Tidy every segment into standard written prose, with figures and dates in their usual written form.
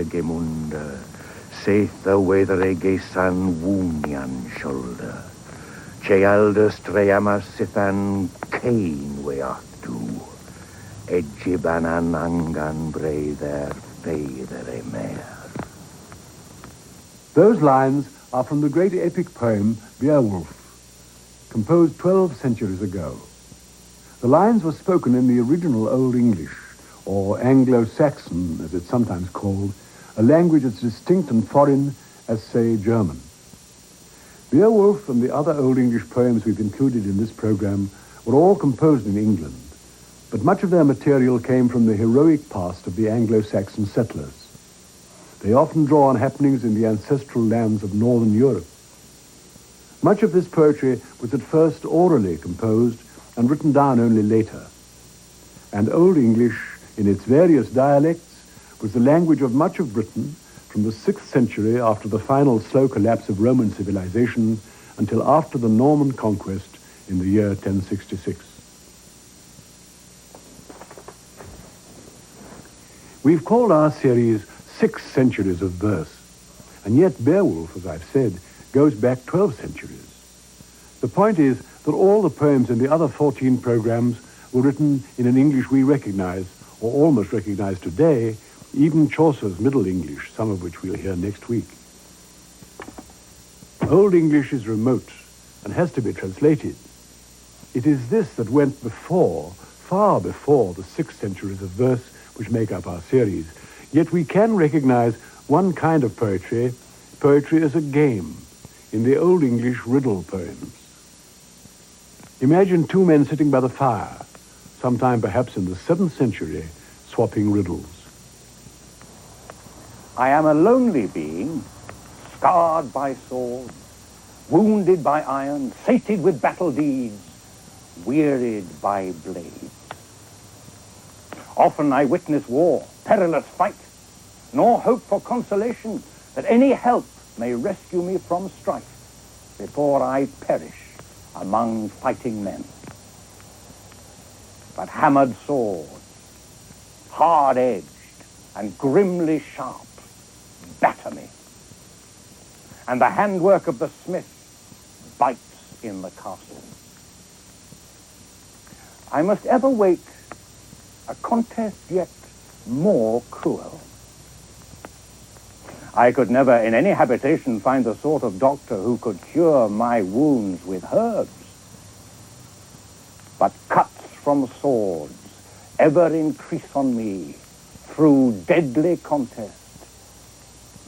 Gemunde, saith the weather gesan woonian shoulder. Chealder streamas sithan Cain we aftu. Edgibanan angan brother feyder mer. Those lines are from the great epic poem Beowulf, composed 12 centuries ago. The lines were spoken in the original Old English, or Anglo-Saxon, as it's sometimes called, a language as distinct and foreign as, say, German. Beowulf and the other Old English poems we've included in this program were all composed in England, but much of their material came from the heroic past of the Anglo-Saxon settlers. They often draw on happenings in the ancestral lands of Northern Europe. Much of this poetry was at first orally composed and written down only later. And Old English, in its various dialects, was the language of much of Britain from the 6th century after the final slow collapse of Roman civilization until after the Norman conquest in the year 1066. We've called our series 6 Centuries of Verse, and yet Beowulf, as I've said, goes back 12 centuries. The point is that all the poems in the other 14 programs were written in an English we recognize, or almost recognize today, even Chaucer's Middle English, some of which we'll hear next week. Old English is remote and has to be translated. It is this that went before, far before the 6 centuries of verse which make up our series. Yet we can recognize one kind of poetry as a game, in the Old English riddle poems. Imagine two men sitting by the fire, sometime perhaps in the 7th century, swapping riddles. I am a lonely being, scarred by swords, wounded by iron, sated with battle deeds, wearied by blades. Often I witness war, perilous fight, nor hope for consolation that any help may rescue me from strife before I perish among fighting men. But hammered swords, hard-edged and grimly sharp, batter me, and the handwork of the smith bites in the castle. I must ever wait a contest yet more cruel. I could never in any habitation find the sort of doctor who could cure my wounds with herbs. But cuts from swords ever increase on me through deadly contest,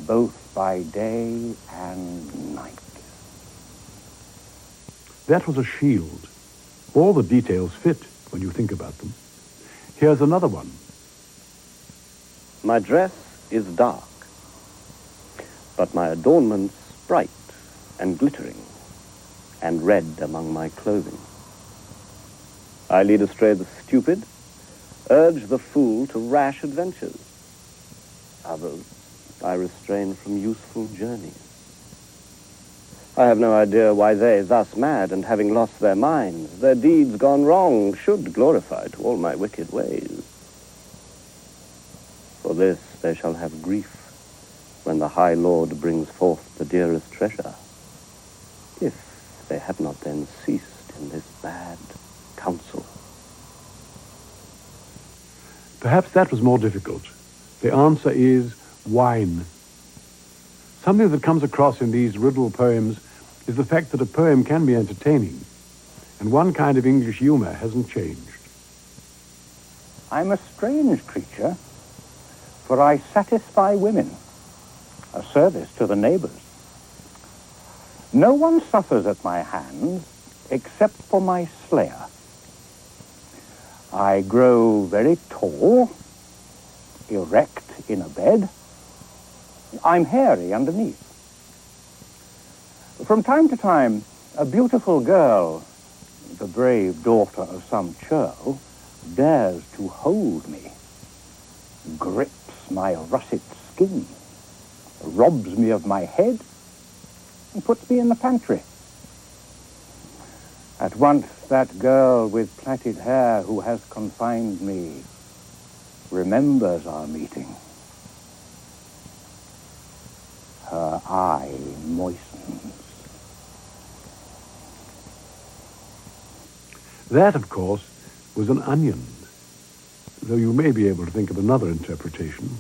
both by day and night. That was a shield. All the details fit when you think about them. Here's another one. My dress is dark, but my adornments bright and glittering, and red among my clothing. I lead astray the stupid, urge the fool to rash adventures. Others I restrain from useful journeys. I have no idea why they, thus mad and having lost their minds, their deeds gone wrong, should glorify to all my wicked ways. For this they shall have grief when the High Lord brings forth the dearest treasure, if they have not then ceased in this bad counsel. Perhaps that was more difficult. The answer is wine. Something that comes across in these riddle poems is the fact that a poem can be entertaining, and one kind of English humor hasn't changed. I'm a strange creature, for I satisfy women, a service to the neighbors. No one suffers at my hands except for my slayer. I grow very tall, erect in a bed. I'm hairy underneath. From time to time, a beautiful girl, the brave daughter of some churl, dares to hold me, grips my russet skin, robs me of my head, and puts me in the pantry. At once that girl with plaited hair who has confined me remembers our meeting. Her eye moistens. That, of course, was an onion, though you may be able to think of another interpretation.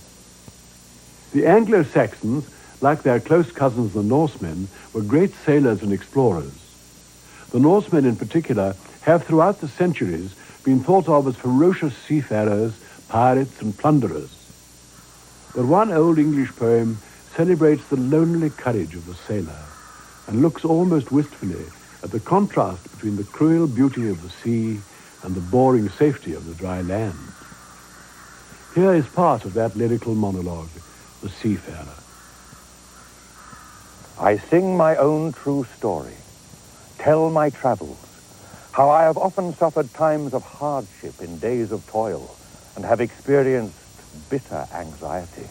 The Anglo-Saxons, like their close cousins the Norsemen, were great sailors and explorers. The Norsemen in particular have throughout the centuries been thought of as ferocious seafarers, pirates and plunderers. But one old English poem celebrates the lonely courage of the sailor and looks almost wistfully at the contrast between the cruel beauty of the sea and the boring safety of the dry land. Here is part of that lyrical monologue, The Seafarer. I sing my own true story, tell my travels, how I have often suffered times of hardship in days of toil, and have experienced bitter anxiety.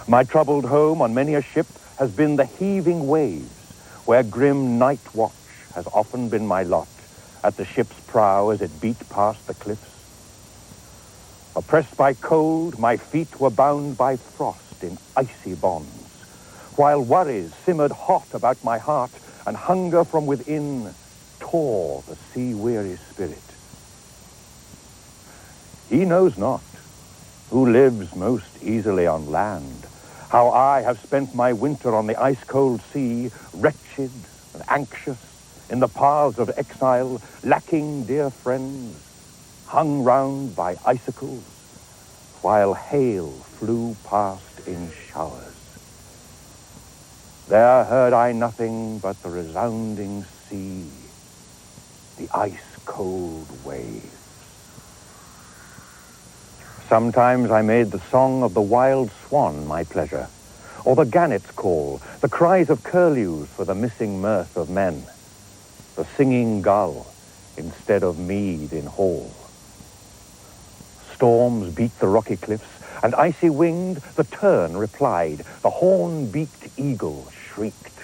My troubled home on many a ship has been the heaving waves, where grim night watch has often been my lot at the ship's prow as it beat past the cliffs. Oppressed by cold, my feet were bound by frost in icy bonds, while worries simmered hot about my heart, and hunger from within tore the sea-weary spirit. He knows not, who lives most easily on land, how I have spent my winter on the ice-cold sea, wretched and anxious, in the paths of exile, lacking dear friends, hung round by icicles, while hail flew past in showers. There heard I nothing but the resounding sea, the ice-cold waves. Sometimes I made the song of the wild swan my pleasure, or the gannet's call, the cries of curlews for the missing mirth of men, the singing gull instead of mead in hall. Storms beat the rocky cliffs, and icy-winged the tern replied, the horn-beaked eagle shrieked.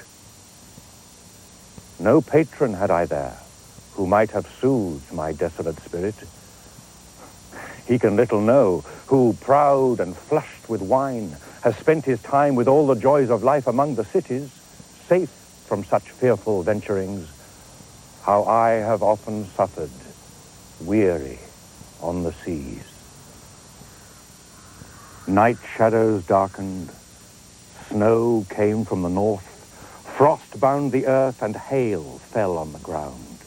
No patron had I there who might have soothed my desolate spirit. He can little know who, proud and flushed with wine, has spent his time with all the joys of life among the cities, safe from such fearful venturings, how I have often suffered, weary on the seas. Night shadows darkened, snow came from the north, frost bound the earth, and hail fell on the ground,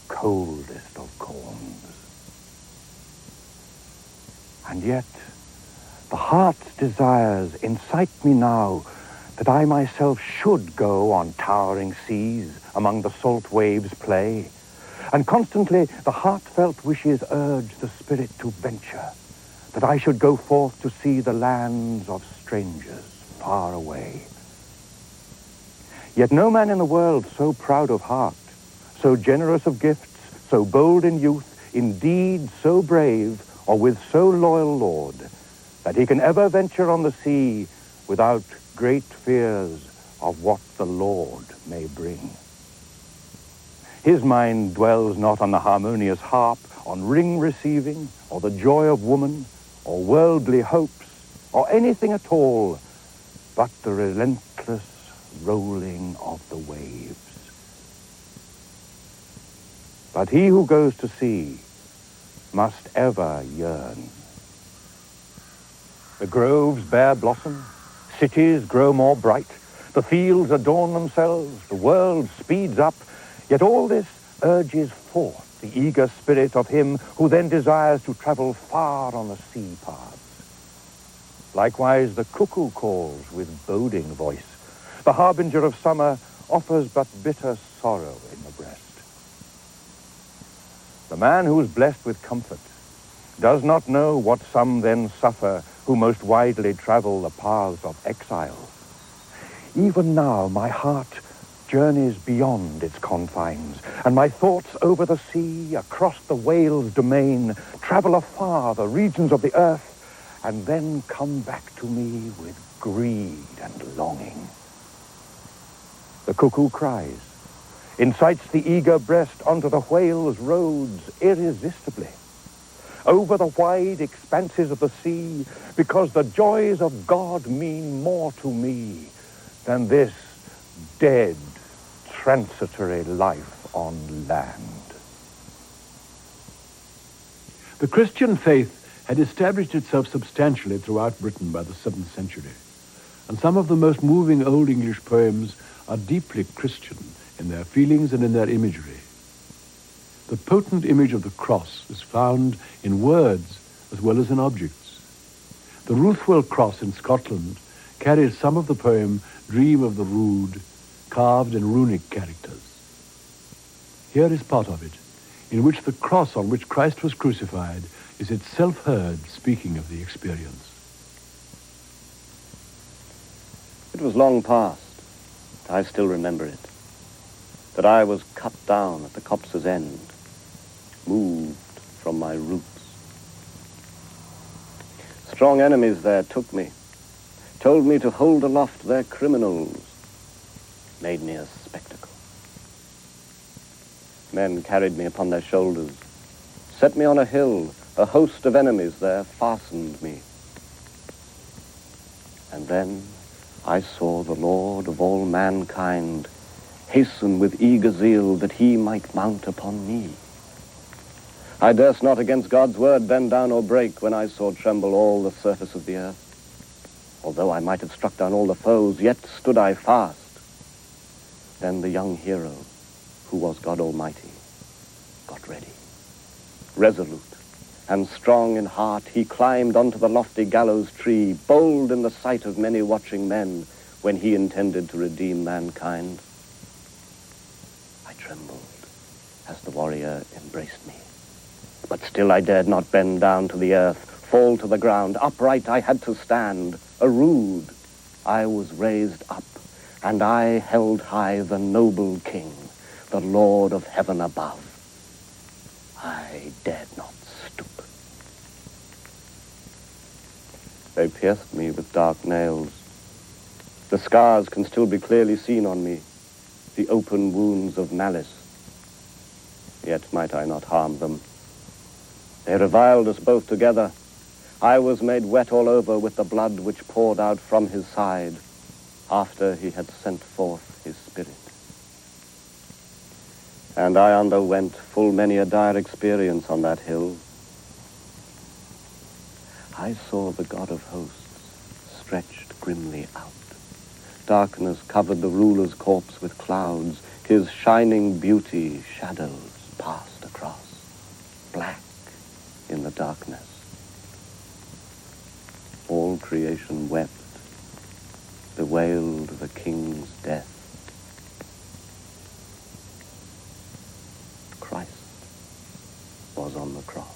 coldest of corns. And yet, the heart's desires incite me now that I myself should go on towering seas among the salt waves play, and constantly the heartfelt wishes urge the spirit to venture, that I should go forth to see the lands of strangers far away. Yet no man in the world so proud of heart, so generous of gifts, so bold in youth, indeed so brave, or with so loyal lord, that he can ever venture on the sea without great fears of what the Lord may bring. His mind dwells not on the harmonious harp, on ring receiving, or the joy of woman, or worldly hopes, or anything at all, but the relentless rolling of the waves. But he who goes to sea must ever yearn. The groves bear blossom, cities grow more bright, the fields adorn themselves, the world speeds up, yet all this urges forth the eager spirit of him who then desires to travel far on the sea paths. Likewise the cuckoo calls with boding voice. The harbinger of summer offers but bitter sorrow in the breast. The man who is blessed with comfort does not know what some then suffer who most widely travel the paths of exile. Even now my heart journeys beyond its confines, and my thoughts over the sea, across the whale's domain, travel afar the regions of the earth, and then come back to me with greed and longing. The cuckoo cries, incites the eager breast onto the whale's roads irresistibly, over the wide expanses of the sea, because the joys of God mean more to me than this dead, transitory life on land. The Christian faith had established itself substantially throughout Britain by the 7th century, and some of the most moving Old English poems are deeply Christian in their feelings and in their imagery. The potent image of the cross is found in words as well as in objects. The Ruthwell Cross in Scotland carries some of the poem Dream of the Rood, carved in runic characters. Here is part of it, in which the cross on which Christ was crucified is itself heard speaking of the experience. It was long past, I still remember it, that I was cut down at the copse's end, moved from my roots. Strong enemies there took me, told me to hold aloft their criminals, made me a spectacle. Men carried me upon their shoulders, set me on a hill, a host of enemies there fastened me. And then I saw the Lord of all mankind hasten with eager zeal that he might mount upon me. I durst not against God's word bend down or break when I saw tremble all the surface of the earth. Although I might have struck down all the foes, yet stood I fast. Then the young hero, who was God Almighty, got ready. Resolute and strong in heart, he climbed onto the lofty gallows tree, bold in the sight of many watching men, when he intended to redeem mankind. I trembled as the warrior embraced me, but still I dared not bend down to the earth, fall to the ground. Upright I had to stand, a rood. I was raised up, and I held high the noble king, the Lord of heaven above. I dared not stoop. They pierced me with dark nails. The scars can still be clearly seen on me, the open wounds of malice. Yet might I not harm them. They reviled us both together. I was made wet all over with the blood which poured out from his side after he had sent forth his spirit. And I underwent full many a dire experience on that hill. I saw the God of hosts stretched grimly out. Darkness covered the ruler's corpse with clouds. His shining beauty shadows passed across, black in the darkness. All creation wept, bewailed the king's death. Christ was on the cross.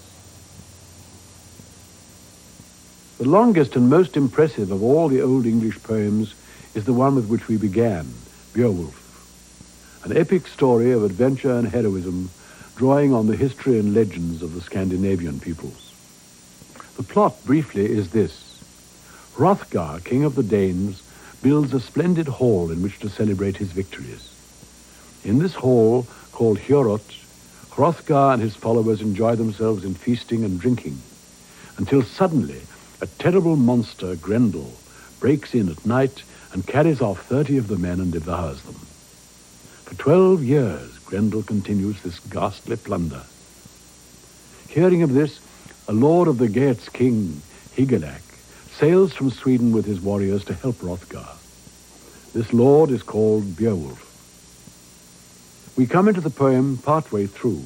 The longest and most impressive of all the Old English poems is the one with which we began, Beowulf, an epic story of adventure and heroism drawing on the history and legends of the Scandinavian peoples. The plot, briefly, is this. Hrothgar, king of the Danes, builds a splendid hall in which to celebrate his victories. In this hall, called Hjorot, Hrothgar and his followers enjoy themselves in feasting and drinking, until suddenly a terrible monster, Grendel, breaks in at night and carries off 30 of the men and devours them. For 12 years, Grendel continues this ghastly plunder. Hearing of this, a lord of the Geats king, Hygelac, sails from Sweden with his warriors to help Hrothgar. This lord is called Beowulf. We come into the poem partway through,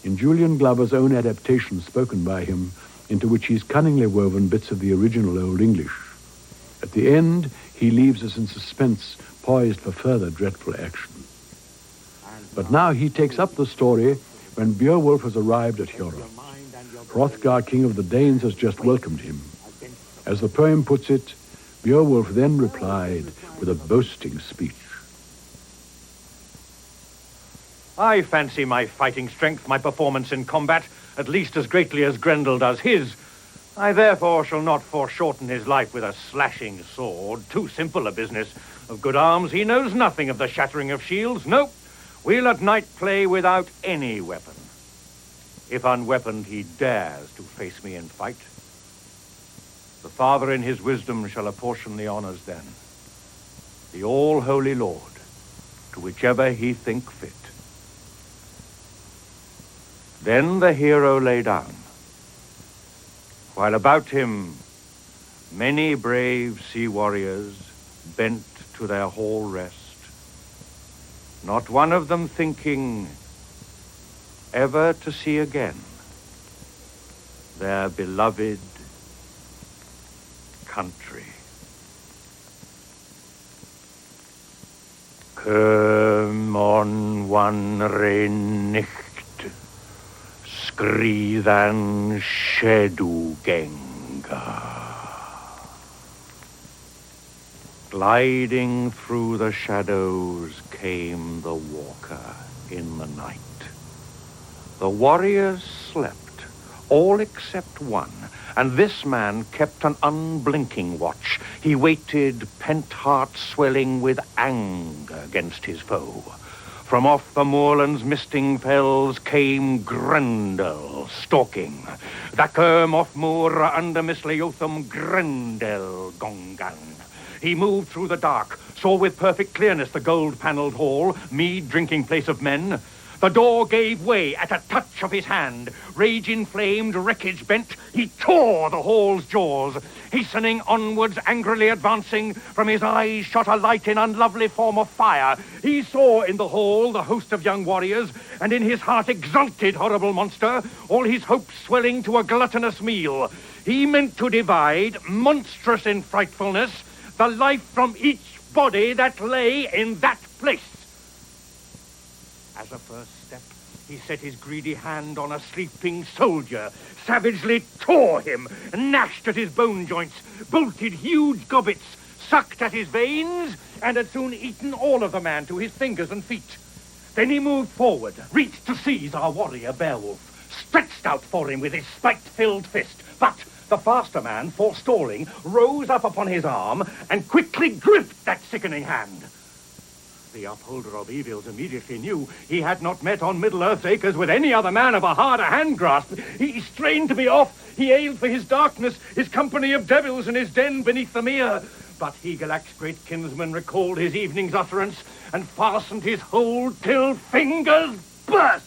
in Julian Glover's own adaptation spoken by him, into which he's cunningly woven bits of the original Old English. At the end, he leaves us in suspense, poised for further dreadful action. But now he takes up the story when Beowulf has arrived at Hjörund. Hrothgar, king of the Danes, has just welcomed him. As the poem puts it, Beowulf then replied with a boasting speech. I fancy my fighting strength, my performance in combat, at least as greatly as Grendel does his. I therefore shall not foreshorten his life with a slashing sword. Too simple a business. Of good arms he knows nothing, of the shattering of shields. No, we'll at night play without any weapon. If unweaponed he dares to face me in fight, the Father in his wisdom shall apportion the honors then. The all-holy Lord, to whichever he think fit. Then the hero lay down, while about him many brave sea warriors bent to their hall rest, not one of them thinking ever to see again their beloved country. Come on one Nicht, skriðan Skedugenga. Gliding through the shadows came the walker in the night. The warriors slept, all except one, and this man kept an unblinking watch. He waited, pent heart swelling with anger against his foe. From off the moorland's misting fells came Grendel stalking. Thacker off moor under Misleotham Grendel Gongan. He moved through the dark, saw with perfect clearness the gold-panelled hall, mead drinking place of men. The door gave way at a touch of his hand. Rage inflamed, wreckage bent, he tore the hall's jaws. Hastening onwards, angrily advancing, from his eyes shot a light in unlovely form of fire. He saw in the hall the host of young warriors, and in his heart exulted horrible monster, all his hopes swelling to a gluttonous meal. He meant to divide, monstrous in frightfulness, the life from each body that lay in that place. As a first step, he set his greedy hand on a sleeping soldier, savagely tore him, gnashed at his bone joints, bolted huge gobbets, sucked at his veins, and had soon eaten all of the man to his fingers and feet. Then he moved forward, reached to seize our warrior Beowulf, stretched out for him with his spite-filled fist, but the faster man, forestalling, rose up upon his arm and quickly gripped that sickening hand. The upholder of evils immediately knew he had not met on Middle-earth's acres with any other man of a harder hand grasp. He strained to be off. He ailed for his darkness, his company of devils, and his den beneath the mere. But Hygelac, great kinsman, recalled his evening's utterance and fastened his hold till fingers burst.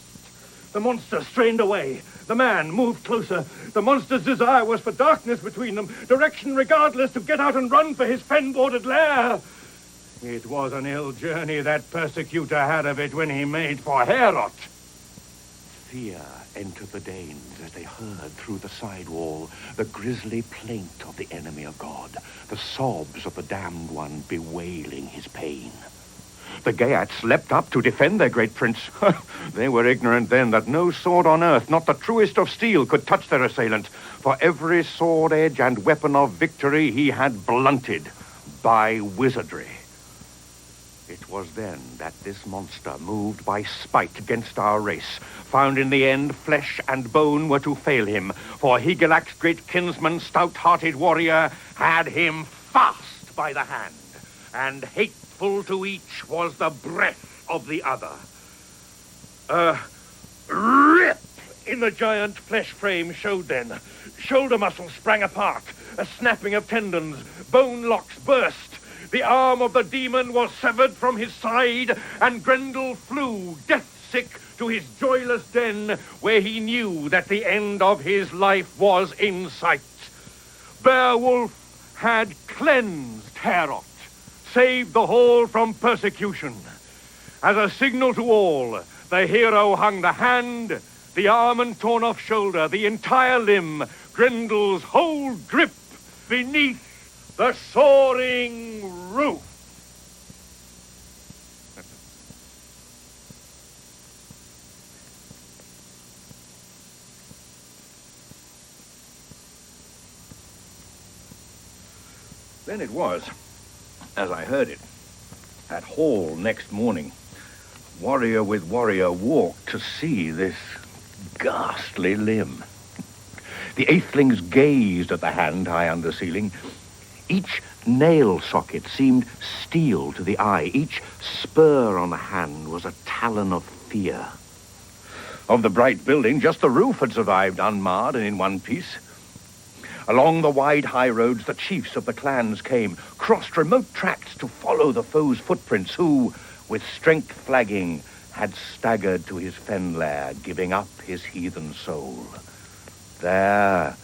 The monster strained away. The man moved closer. The monster's desire was for darkness between them, direction regardless, to get out and run for his fen-bordered lair. It was an ill journey that persecutor had of it when he made for Heorot. Fear entered the Danes as they heard through the side wall the grisly plaint of the enemy of God, the sobs of the damned one bewailing his pain. The Geats leapt up to defend their great prince. They were ignorant then that no sword on earth, not the truest of steel, could touch their assailant, for every sword edge and weapon of victory he had blunted by wizardry. It was then that this monster, moved by spite against our race, found in the end flesh and bone were to fail him, for Hygelac's great kinsman, stout-hearted warrior, had him fast by the hand, and hateful to each was the breath of the other. A rip in the giant flesh frame showed then. Shoulder muscles sprang apart, a snapping of tendons, bone locks burst. The arm of the demon was severed from his side, and Grendel flew, death-sick, to his joyless den, where he knew that the end of his life was in sight. Beowulf had cleansed Heorot, saved the hall from persecution. As a signal to all, the hero hung the hand, the arm and torn-off shoulder, the entire limb, Grendel's whole grip beneath the soaring roof. Then it was, as I heard it, at hall next morning, warrior with warrior walked to see this ghastly limb. The aethelings gazed at the hand high under ceiling. Each nail socket seemed steel to the eye. Each spur on the hand was a talon of fear. Of the bright building, just the roof had survived unmarred and in one piece. Along the wide high roads, the chiefs of the clans came, crossed remote tracts to follow the foe's footprints, who, with strength flagging, had staggered to his fen lair, giving up his heathen soul. There,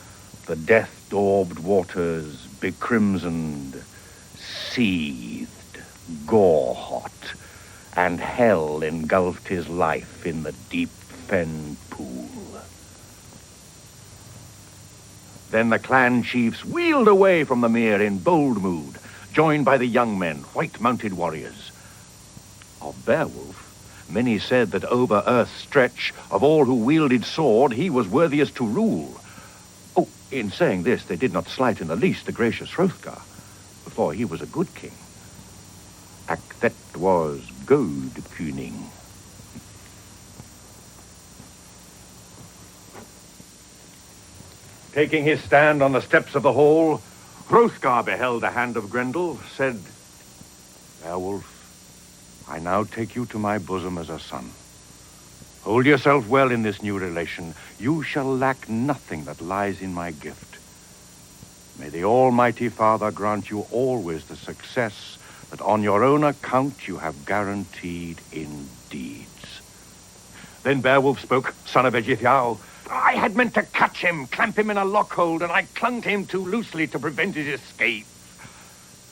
the death-daubed waters, becrimsoned, seethed, gore-hot, and hell engulfed his life in the deep fen pool. Then the clan chiefs wheeled away from the mere in bold mood, joined by the young men, white-mounted warriors. Of Beowulf, many said that over earth's stretch, of all who wielded sword, he was worthiest to rule. Oh, in saying this, they did not slight in the least the gracious Hrothgar, for he was a good king. Ac that was good kuning. Taking his stand on the steps of the hall, Hrothgar beheld the hand of Grendel, said, Beowulf, I now take you to my bosom as a son. Hold yourself well in this new relation. You shall lack nothing that lies in my gift. May the Almighty Father grant you always the success that on your own account you have guaranteed in deeds. Then Beowulf spoke, son of Ecgtheow. I had meant to catch him, clamp him in a lockhold, and I clung to him too loosely to prevent his escape.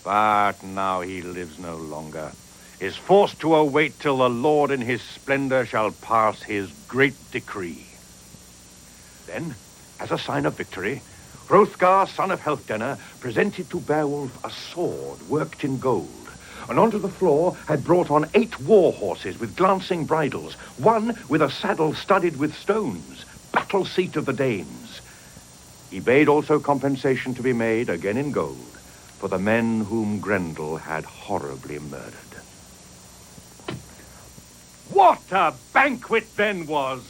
But now he lives no longer, is forced to await till the Lord in his splendor shall pass his great decree. Then, as a sign of victory, Hrothgar, son of Healfdene, presented to Beowulf a sword worked in gold, and onto the floor had brought on 8 war horses with glancing bridles, one with a saddle studded with stones, battle seat of the Danes. He bade also compensation to be made, again in gold, for the men whom Grendel had horribly murdered. What a banquet then was!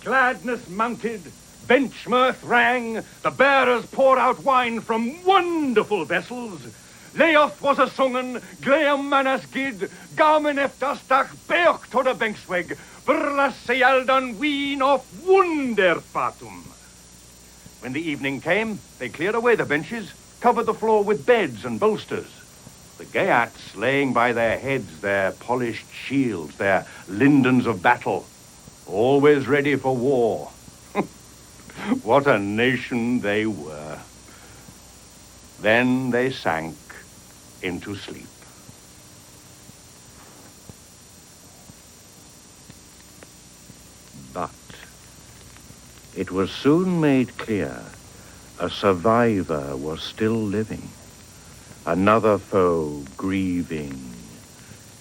Gladness mounted, bench mirth rang, the bearers poured out wine from wonderful vessels. Leoth was a sungen, Gleam manas gid, Gamen eftastach beoch to the benksweg, Verlasse aldan wien of wunderfatum. When the evening came, they cleared away the benches, covered the floor with beds and bolsters. The Geats laying by their heads their polished shields, their lindens of battle, always ready for war. What a nation they were. Then they sank into sleep. But it was soon made clear a survivor was still living. Another foe grieving,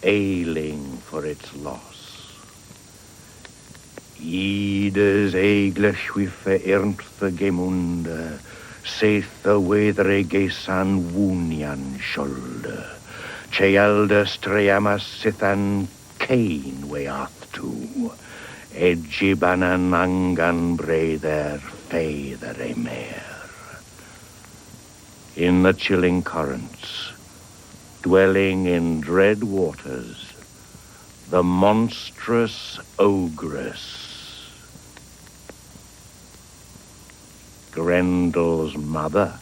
ailing for its loss. Ides egle schwiffe ernpthe gemunde, saith the wedre gesan wunian shoulder. Chealde streamas sithan cain weath to, edgibanan angan breder feather emer. In the chilling currents, dwelling in dread waters, the monstrous ogress, Grendel's mother,